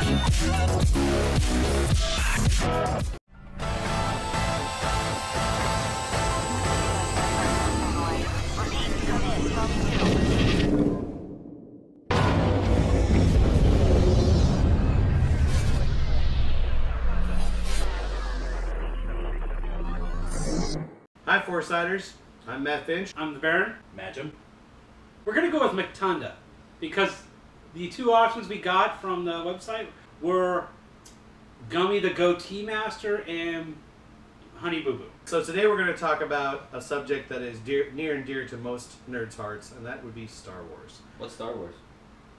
Hi, Foresiders. I'm Matt Finch. I'm the Baron. Magim. We're going to go with Mctunda because the two options we got from the website were Gummy the Goatee Master and Honey Boo Boo. So today we're going to talk about a subject that is near and dear to most nerds' hearts, and that would be Star Wars. What's Star Wars?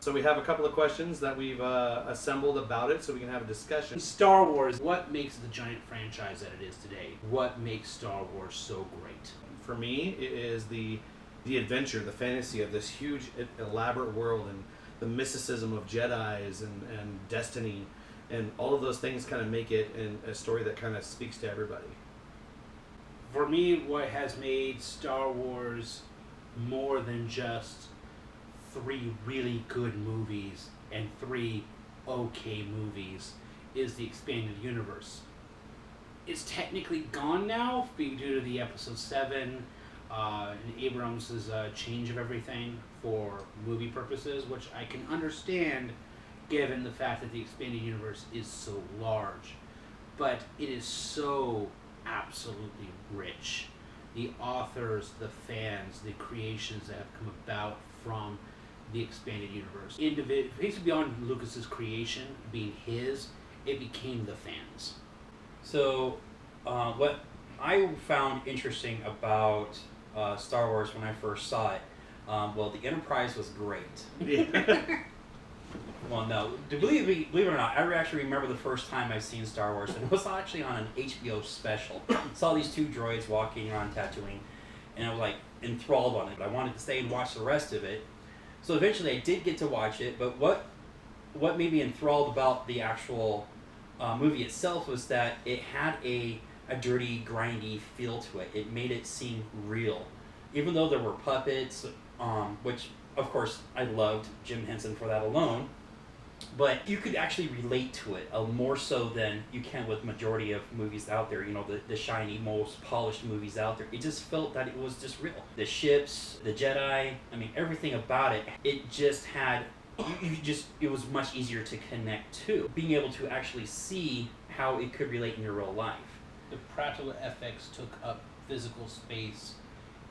So we have a couple of questions that we've assembled about it so we can have a discussion. Star Wars, what makes the giant franchise that it is today? What makes Star Wars so great? For me, it is the adventure, the fantasy of this huge, elaborate world and the mysticism of Jedis and destiny, and all of those things kind of make it a story that kind of speaks to everybody. For me, what has made Star Wars more than just 3 really good movies and 3 okay movies is the expanded universe. It's technically gone now due to the episode 7 and Abrams' change of everything for movie purposes, which I can understand given the fact that the expanded universe is so large. But it is so absolutely rich. The authors, the fans, the creations that have come about from the expanded universe. Basically beyond Lucas's creation being his, it became the fans. So, what I found interesting about Star Wars when I first saw it, well, the Enterprise was great. Yeah. Well, no, believe it or not, I actually remember the first time I've seen Star Wars, and it was actually on an HBO special. Saw these 2 droids walking around Tatooine, and I was like enthralled on it. I wanted to stay and watch the rest of it. So eventually I did get to watch it, but what made me enthralled about the actual movie itself was that it had a dirty, grindy feel to it. It made it seem real. Even though there were puppets, which of course I loved Jim Henson for that alone, but you could actually relate to it more so than you can with majority of movies out there, you know, the shiny, most polished movies out there. It just felt that it was just real. The ships, the Jedi, I mean, everything about it, it just had, it was much easier to connect to. Being able to actually see how it could relate in your real life. The practical effects took up physical space,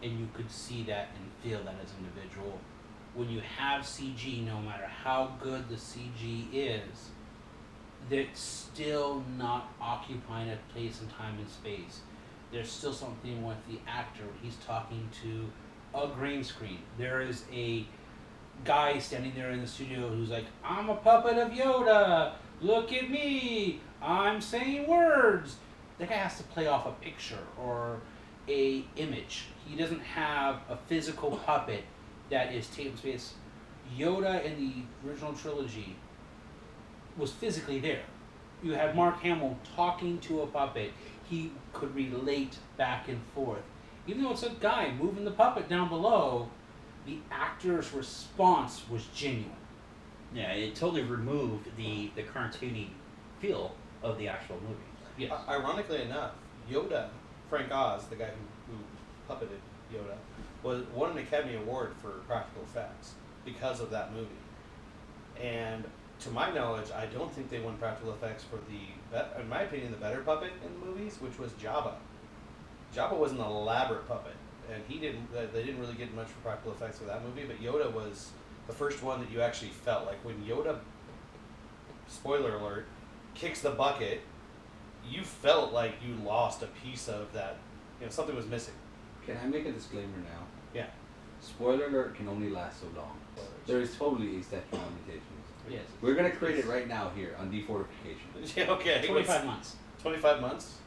and you could see that and feel that as an individual. When you have CG, no matter how good the CG is, it's still not occupying a place in time and space. There's still something with the actor. He's talking to a green screen. There is a guy standing there in the studio who's like, I'm a puppet of Yoda. Look at me. I'm saying words. That guy has to play off a picture or a image. He doesn't have a physical puppet that is taken space. Yoda in the original trilogy was physically there. You had Mark Hamill talking to a puppet. He could relate back and forth. Even though it's a guy moving the puppet down below, the actor's response was genuine. Yeah, it totally removed the cartoony feel of the actual movie. Yes. Ironically enough, Yoda, Frank Oz, the guy who puppeted Yoda, won an Academy Award for practical effects because of that movie. And to my knowledge, I don't think they won practical effects for in my opinion, the better puppet in the movies, which was Jabba. Jabba was an elaborate puppet, and they didn't really get much for practical effects for that movie, but Yoda was the first one that you actually felt like when Yoda, spoiler alert, kicks the bucket, you felt like you lost a piece of that, something was missing. Can I make a disclaimer now? Yeah. Spoiler alert can only last so long. There is totally a statute of limitations. Yes. We're going to create it right now here on defortification. Yeah, okay. 25 months. 25 months?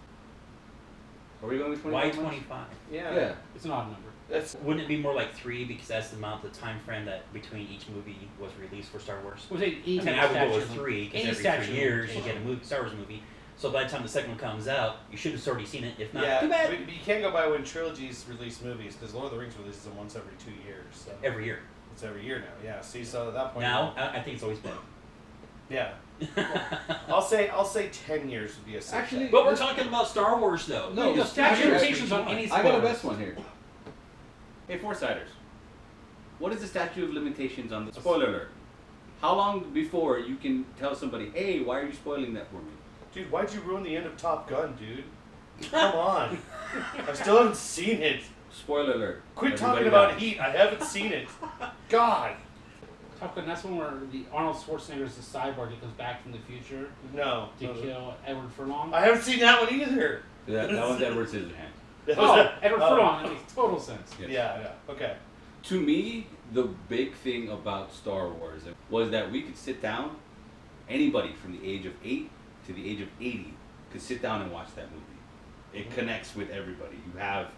Are we going with 25 Why months? 25? Yeah. It's an odd number. That's Wouldn't it be more like 3 because that's the amount, the time frame that between each movie was released for Star Wars? We'll say I mean, I would go with 3 because every 3 statute years you limitation. get a Star Wars movie. So by the time the second one comes out, you should have already seen it. If not, yeah, too bad. but you can't go by when trilogies release movies, because Lord of the Rings releases them once every 2 years. So Every year. it's every year now. Yeah. See, so at that point. Now, I think it's always been. Yeah. I'll say 10 years would be a safe Actually, bet. But we're talking about Star Wars, though. No, the statute of limitations on any I got a spoilers. best one here. Hey, Foresiders. What is the statute of limitations on the spoiler alert? How long before you can tell somebody, hey, why are you spoiling that for me? Dude, why'd you ruin the end of Top Gun, dude? Come on. I still haven't seen it. Spoiler alert. Quit Everybody talking about dies. Heat. I haven't seen it. God. Top Gun, that's one where the Arnold Schwarzenegger is the cyborg that comes back from the future No. to kill Edward Furlong. I haven't seen that one either. That one's Edward Scissorhands. That was Oh, a- Edward oh. Furlong, that makes total sense. Yes. Yeah. Okay. To me, the big thing about Star Wars was that we could sit down, anybody from the age of 8 to the age of 80 could sit down and watch that movie. It connects with everybody. You have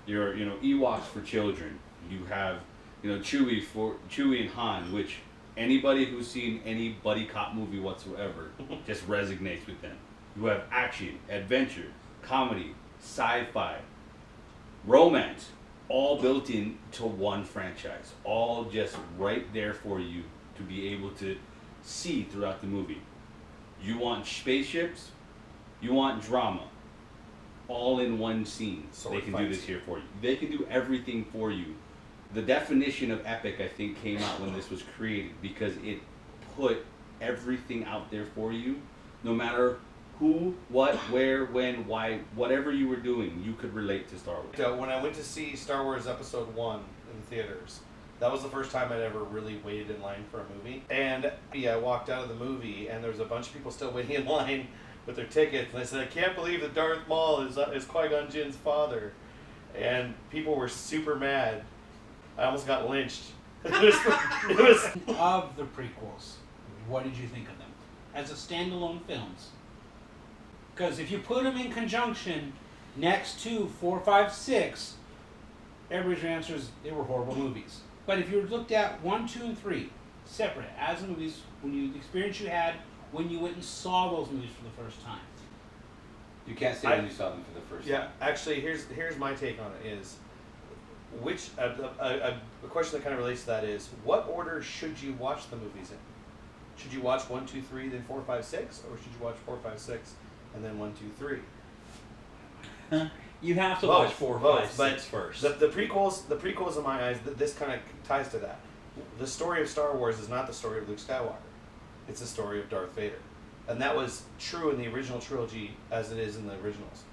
your, Ewoks for children. You have, Chewie and Han, which anybody who's seen any buddy cop movie whatsoever just resonates with them. You have action, adventure, comedy, sci-fi, romance, all built into one franchise, all just right there for you to be able to see throughout the movie. You want spaceships, you want drama, all in one scene. Sword They can do fights. this here for you. They can do everything for you. The definition of epic, I think, came out when this was created because it put everything out there for you, no matter who, what, where, when, why, whatever you were doing, you could relate to Star Wars. So when I went to see Star Wars Episode 1 in theaters, that was the first time I'd ever really waited in line for a movie. And I walked out of the movie, and there was a bunch of people still waiting in line with their tickets. And I said, I can't believe that Darth Maul is Qui-Gon Jinn's father. And people were super mad. I almost got lynched. It was Of the prequels, what did you think of them as a standalone films? Because if you put them in conjunction next to 4, 5, 6, everybody's answer is they were horrible movies. But if you looked at 1, 2, and 3 separate as movies, the experience you had when you went and saw those movies for the first time. You can't say when you saw them for the first Yeah, time. actually, here's my take on it is, which a question that kind of relates to that is, what order should you watch the movies in? Should you watch 1, 2, 3, then 4, 5, 6, or should you watch 4, 5, 6, and then 1, 2, 3? You have to Both, watch 4, both, 5, but 6 first. The prequels in my eyes, this kind of ties to that. The story of Star Wars is not the story of Luke Skywalker; it's the story of Darth Vader, and that was true in the original trilogy as it is in the originals.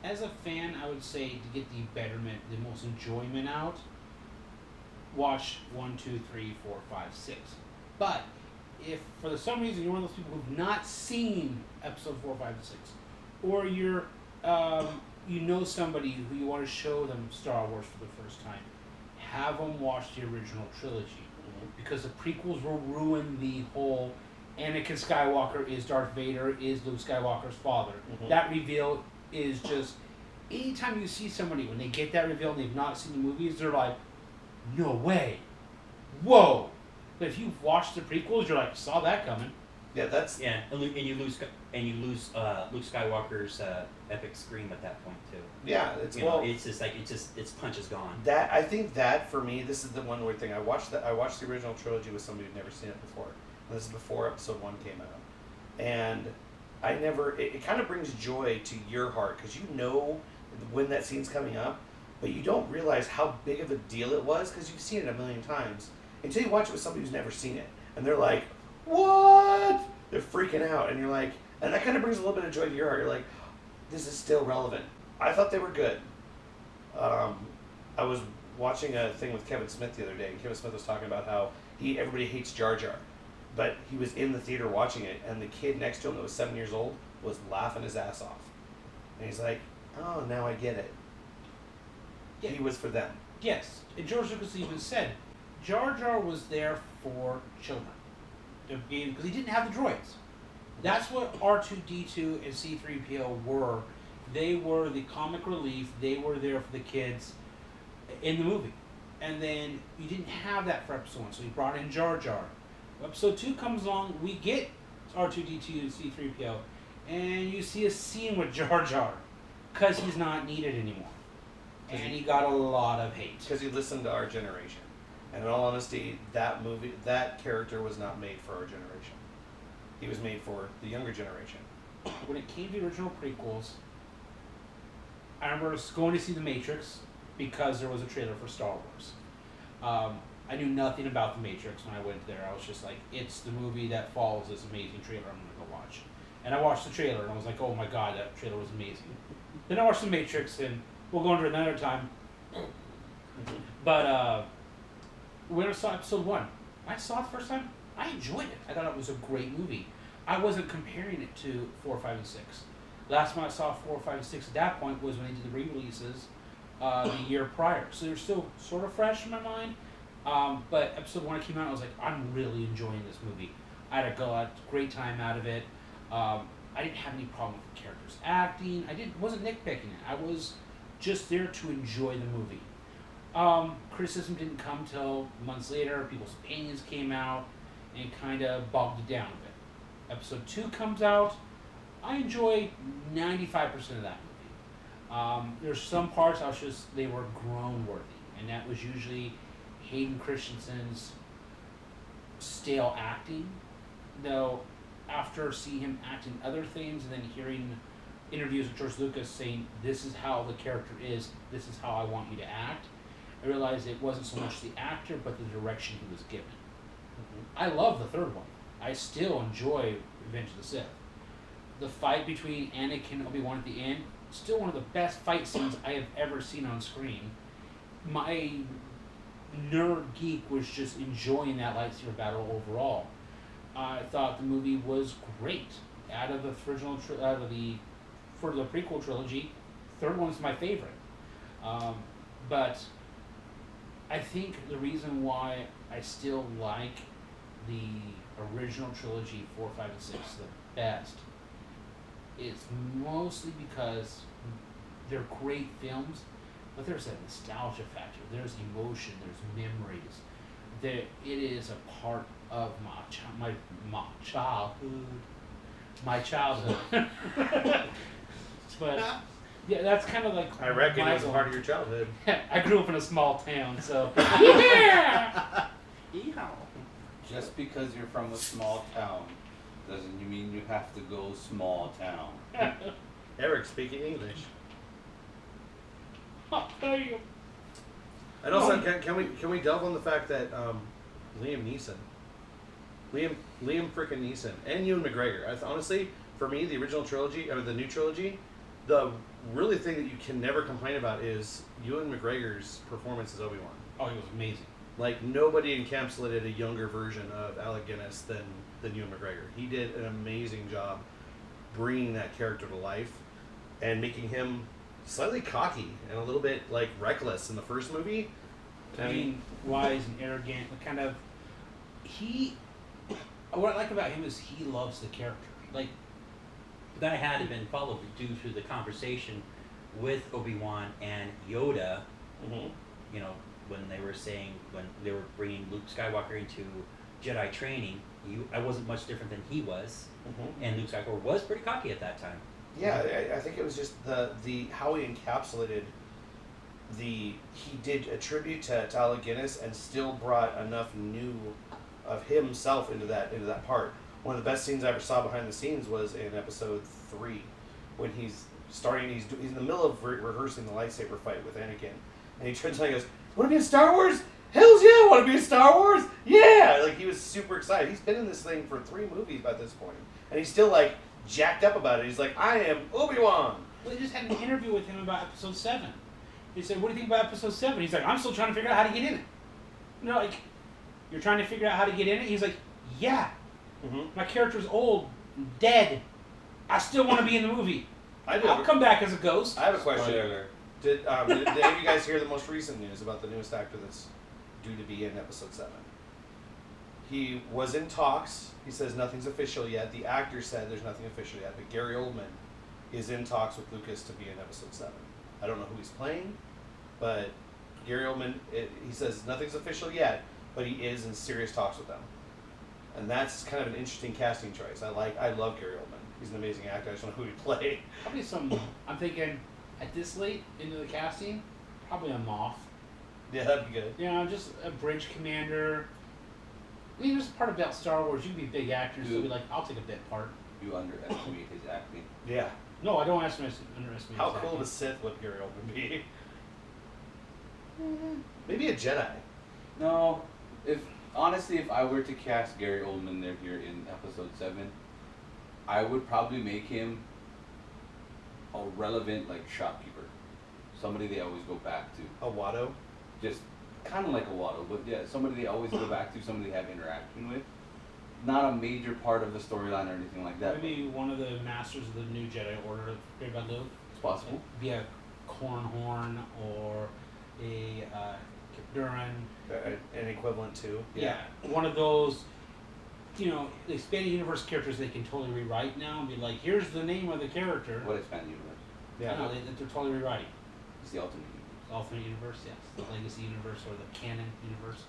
As a fan, I would say to get the betterment, the most enjoyment out, watch 1, 2, 3, 4, 5, 6. But if for some reason you're one of those people who've not seen episode 4, 5, and 6, or you're you know somebody who you want to show them Star Wars for the first time, have them watch the original trilogy, because the prequels will ruin the whole Anakin Skywalker is Darth Vader, is Luke Skywalker's father. Mhm. That reveal is just, anytime you see somebody, when they get that reveal and they've not seen the movies, they're like, no way, whoa. But if you've watched the prequels, you're like, saw that coming. Yeah, that's Yeah, and you lose Luke Skywalker's epic scream at that point too. yeah. It's You well, know, it's just like its punch is gone. that I think that for me, this is the one weird thing. I watched the original trilogy with somebody who'd never seen it before. And this is before episode 1 came out, and I never. It kind of brings joy to your heart because you know when that scene's coming up, but you don't realize how big of a deal it was because you've seen it a million times until you watch it with somebody who's never seen it, and they're like, "What?" They're freaking out, and you're like, and that kind of brings a little bit of joy to your heart. You're like, "This is still relevant." I thought they were good. I was watching a thing with Kevin Smith the other day, and Kevin Smith was talking about how everybody hates Jar Jar, but he was in the theater watching it, and the kid next to him that was 7 years old was laughing his ass off, and he's like, "Oh, now I get it." Yeah. He was for them. Yes, and George Lucas even said, Jar Jar was there for children, because he didn't have the droids. That's what R2-D2 and C-3PO were. They were the comic relief. They were there for the kids in the movie. And then you didn't have that for episode 1, so he brought in Jar Jar. Episode 2 comes along, we get R2-D2 and C-3PO, and you see a scene with Jar Jar, because he's not needed anymore. And he got a lot of hate. Because he listened to our generation. And in all honesty, that character was not made for our generation. He was made for the younger generation. When it came to the original prequels, I remember going to see The Matrix because there was a trailer for Star Wars. I knew nothing about The Matrix when I went there. I was just like, it's the movie that follows this amazing trailer I'm going to go watch. And I watched the trailer and I was like, oh my god, that trailer was amazing. Then I watched The Matrix, and we'll go into it another time. But when I saw episode 1, I saw it the first time, I enjoyed it. I thought it was a great movie. I wasn't comparing it to 4, 5, and 6. Last time I saw 4, 5, and 6 at that point was when they did the re-releases the year prior. So they're still sort of fresh in my mind. But episode 1 came out, I was like, I'm really enjoying this movie. I had a great time out of it. I didn't have any problem with the characters acting. Wasn't nitpicking it. I was just there to enjoy the movie. Criticism didn't come till months later. People's opinions came out and kind of bogged it down a bit. Episode 2 comes out. I enjoy 95% of that movie. There's some parts they were groan worthy, and that was usually Hayden Christensen's stale acting. Though after seeing him act in other things and then hearing interviews with George Lucas saying, this is how the character is, this is how I want you to act, I realized it wasn't so much the actor but the direction he was given. I love the third one. I still enjoy Revenge of the Sith. The fight between Anakin and Obi-Wan at the end, still one of the best fight scenes I have ever seen on screen. My nerd geek was just enjoying that lightsaber battle overall. I thought the movie was great. For the prequel trilogy, third one's my favorite. But I think the reason why I still like the original trilogy 4, 5, and 6 the best is mostly because they're great films, but there's that nostalgia factor. There's emotion. There's memories. It is a part of my childhood. But yeah, that's kind of like I reckon it was part of your childhood. I grew up in a small town, so yeah. Yeehaw. Just because you're from a small town doesn't mean you have to go small town. Eric speaking English. I'll tell you. And also, can we delve on the fact that Liam freaking Neeson, and Ewan McGregor. Honestly, for me, the original trilogy or the new trilogy, the really thing that you can never complain about is Ewan McGregor's performance as Obi-Wan. Oh, he was amazing. Like, nobody encapsulated a younger version of Alec Guinness than Ewan McGregor. He did an amazing job bringing that character to life and making him slightly cocky and a little bit, like, reckless in the first movie. Being wise and arrogant, what I like about him is he loves the character. Like, That had been followed due to the conversation with Obi-Wan and Yoda, Mm-hmm. you know, when they were bringing Luke Skywalker into Jedi training, I wasn't much different than he was, Mm-hmm. and Luke Skywalker was pretty cocky at that time. Yeah, I think it was just the how he encapsulated he did a tribute to Alec Guinness and still brought enough new of himself into that part. One of the best scenes I ever saw behind the scenes was in episode 3 when he's in the middle of rehearsing the lightsaber fight with Anakin, and he turns around and goes, "Want to be in Star Wars? Hells yeah, want to be in Star Wars? Yeah!" Like, he was super excited. He's been in this thing for 3 movies by this point, and he's still like jacked up about it. He's like, "I am Obi-Wan." we just had an interview with him about episode 7. He said, "What do you think about episode 7? He's like, "I'm still trying to figure out how to get in it." You know, like, you're trying to figure out how to get in it? He's like, "Yeah. Mm-hmm. My character's old, dead. I still want to be in the movie. I'll come back as a ghost." I have a question. Spoiler alert. Did any of you guys hear the most recent news about the newest actor that's due to be in episode 7? He was in talks. He says nothing's official yet. The actor said there's nothing official yet, but Gary Oldman is in talks with Lucas to be in episode 7. I don't know who he's playing, but Gary Oldman, he says nothing's official yet, but he is in serious talks with them. And that's kind of an interesting casting choice. I love Gary Oldman. He's an amazing actor. I just don't know who he'd play. Probably I'm thinking, at this late into the casting, probably a Moff. Yeah, that'd be good. You know, just a bridge commander. I mean, there's a part about Star Wars. You can be big actors, so Dude. be like, I'll take a bit part. You underestimate his acting. Yeah. No, I don't underestimate How his cool acting. of a Sith would Gary Oldman be? Maybe a Jedi. No, if honestly, if I were to cast Gary Oldman there here in episode 7, I would probably make him a relevant like shopkeeper, somebody they always go back to, A Watto. just kind of like a Watto, but yeah, somebody they always go back to, somebody they have interaction with. Not a major part of the storyline or anything like that. Maybe one of the masters of the New Jedi Order, created by Luke. It's possible. Be a Cornhorn or a Kip Duran. An equivalent to. Yeah, one of those, you know, the expanded universe characters they can totally rewrite now and be like, here's the name of the character. What expanded universe? Yeah. No, they're totally rewriting. It's the ultimate universe. Alternate universe, yes. The legacy universe or the canon universe.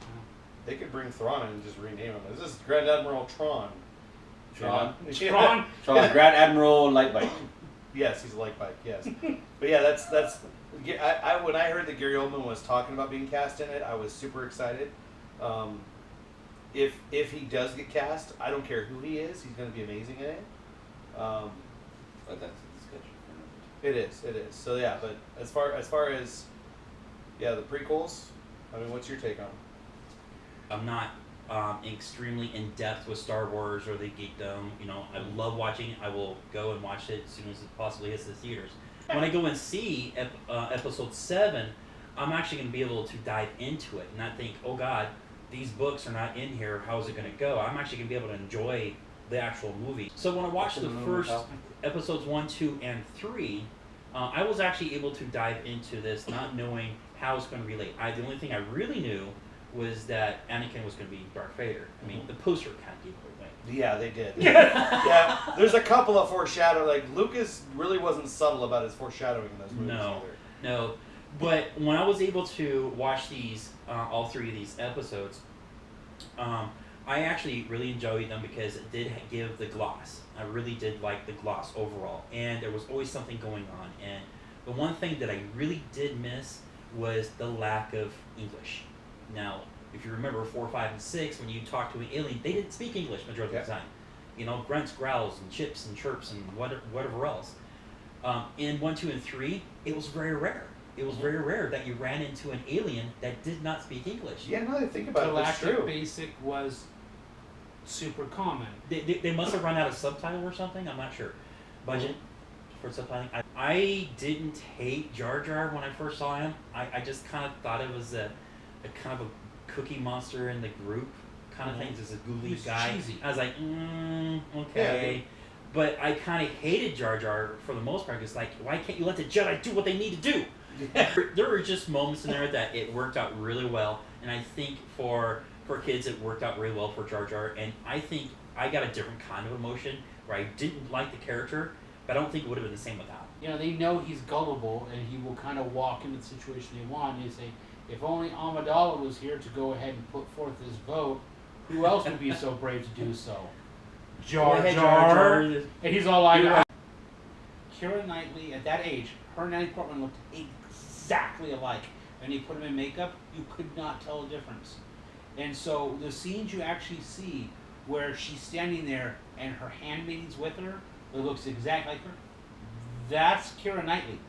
They could bring Thrawn in and just rename him. This is Grand Admiral Tron. Tron? Yeah. Tron? Tron, Grand Admiral Lightbike. Yes, he's a light bike. Yes, but yeah, that's. Yeah, I when I heard that Gary Oldman was talking about being cast in it, I was super excited. If he does get cast, I don't care who he is, he's going to be amazing in it. But that's a discussion for another time. It is. So yeah, but as far as yeah, the prequels. I mean, what's your take on them? I'm not extremely in depth with Star Wars or the geekdom. You know, I love watching it. I will go and watch it as soon as it possibly hits the theaters. When I go and see episode 7, I'm actually going to be able to dive into it and not think, oh God, these books are not in here. How is it going to go? I'm actually going to be able to enjoy the actual movie. So when I watched the first episodes 1, 2, and 3, I was actually able to dive into this not knowing how it's going to relate. The only thing I really knew was that Anakin was going to be Darth Vader. I mean, the poster kind of gave it away. Yeah, they did. Yeah, there's a couple of foreshadowing. Like Lucas really wasn't subtle about his foreshadowing in those movies No. either. No, but when I was able to watch these, all 3 of these episodes, I actually really enjoyed them because it did give the gloss. I really did like the gloss overall, and there was always something going on. And the one thing that I really did miss was the lack of English. Now, if you remember 4, 5, and 6, when you talked to an alien, they didn't speak English majority of the time. You know, grunts, growls, and chips, and chirps, and whatever else. In 1, 2, and 3, it was very rare. It was very rare that you ran into an alien that did not speak English. Yeah, now that I think about it, that's Galactic true. Basic was super common. They must have run out of subtitle or something. I'm not sure. Budget for subtitling. I didn't hate Jar Jar when I first saw him. I just kind of thought it was a kind of a cookie monster in the group kind of thing. Just a goofy He was guy. cheesy. I was like, okay. Yeah. But I kind of hated Jar Jar for the most part. It's like, why can't you let the Jedi do what they need to do? There were just moments in there that it worked out really well, and I think for kids it worked out really well for Jar Jar. And I think I got a different kind of emotion where I didn't like the character, but I don't think it would have been the same without. You know, they know he's gullible and he will kind of walk into the situation they want. And they say, if only Amidala was here to go ahead and put forth his vote, who else would be so brave to do so? Jar Go ahead, Jar. And he's all like, You're right. Keira Knightley, at that age, her and Natalie Portman looked exactly alike. And you put them in makeup, you could not tell a difference. And so the scenes you actually see where she's standing there and her handmaiden's with her, it looks exactly like her, that's Keira Knightley.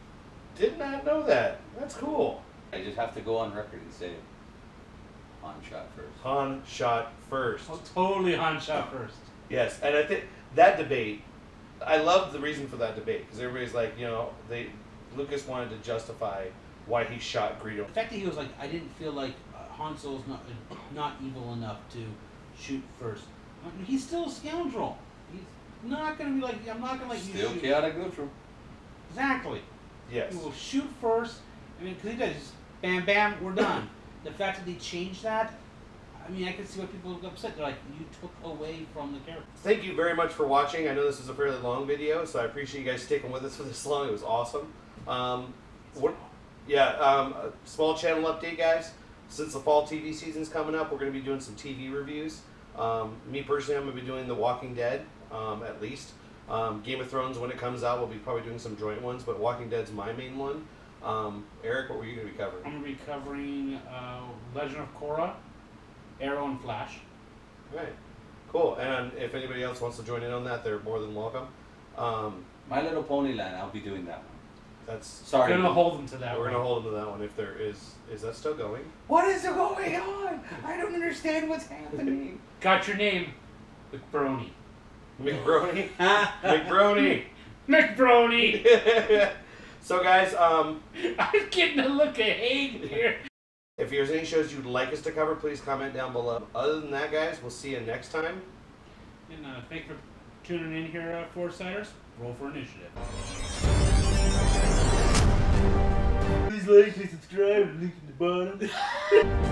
Did not know that. That's cool. I just have to go on record and say, Han shot first. Han shot first. Oh, totally Han shot first. Yes, and I think that debate, I love the reason for that debate because everybody's like, you know, Lucas wanted to justify why he shot Greedo. The fact that he was like, I didn't feel like Han Solo's not evil enough to shoot first. He's still a scoundrel. He's not going to be like, I'm not going to let you Still shoot. chaotic neutral. Exactly. Yes. He will shoot first. I mean, because he does just bam, bam, we're done. The fact that they changed that, I mean, I can see why people look upset. They're like, you took away from the character. Thank you very much for watching. I know this is a fairly long video, so I appreciate you guys sticking with us for this long. It was awesome. A small channel update, guys. Since the fall TV season's coming up, we're going to be doing some TV reviews. Me personally, I'm going to be doing The Walking Dead, at least. Game of Thrones, when it comes out, we'll be probably doing some joint ones, but Walking Dead's my main one. Eric, what were you going to be covering? I'm going to be covering Legend of Korra, Arrow, and Flash. Right. Cool. And if anybody else wants to join in on that, they're more than welcome. My Little Pony Land, I'll be doing that one. That's Sorry. We're gonna hold them to that. we're one. gonna hold them to that one. If there is that still going? What is going on? I don't understand what's happening. Got your name, McBrony. McBrony. McBrony. McBrony. So guys, I'm getting a look of hate here. if there's any shows you'd like us to cover, please comment down below. Other than that, guys, we'll see you next time. And thank you for tuning in here, Foresighters. Roll for initiative. Please like and subscribe. Link in the bottom.